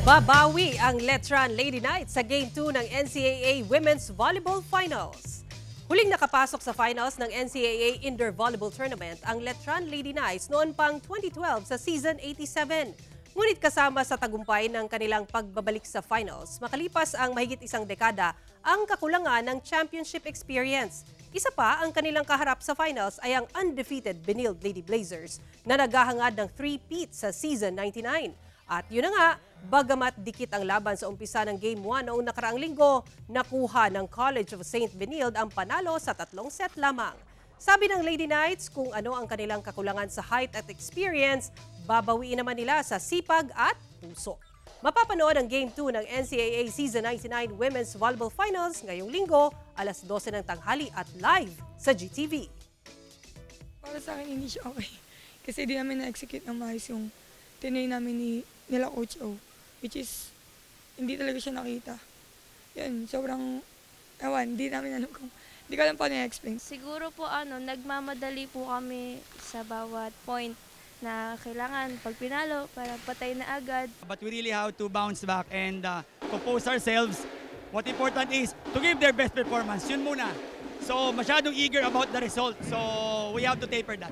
Babawi ang Letran Lady Knights sa Game 2 ng NCAA Women's Volleyball Finals. Huling nakapasok sa finals ng NCAA Indoor Volleyball Tournament ang Letran Lady Knights noon pang 2012 sa Season 87. Ngunit kasama sa tagumpay ng kanilang pagbabalik sa finals, makalipas ang mahigit isang dekada, ang kakulangan ng championship experience. Isa pa ang kanilang kaharap sa finals ay ang undefeated Benilde Lady Blazers na naghahangad ng 3-peat sa Season 99. At yun na nga, bagamat dikit ang laban sa umpisa ng Game 1 noong nakaraang linggo, nakuha ng College of St. Benilde ang panalo sa 3 set lamang. Sabi ng Lady Knights kung ano ang kanilang kakulangan sa height at experience, babawiin naman nila sa sipag at puso. Mapapanood ang Game 2 ng NCAA Season 99 Women's Volleyball Finals ngayong linggo, alas 12 ng tanghali at live sa GTV. Para sa akin, hindi siya okay. Kasi di namin na-execute ng maayos yung tinay namin nila Coach O. Which is, hindi talaga siya nakita. Yan, sobrang, hindi namin hindi ko alam paano i-explain. Siguro po nagmamadali po kami sa bawat point na kailangan pag pinalo para patay na agad. But we really have to bounce back and compose ourselves. What important is to give their best performance. Yun muna. So masyadong eager about the result. So we have to taper that.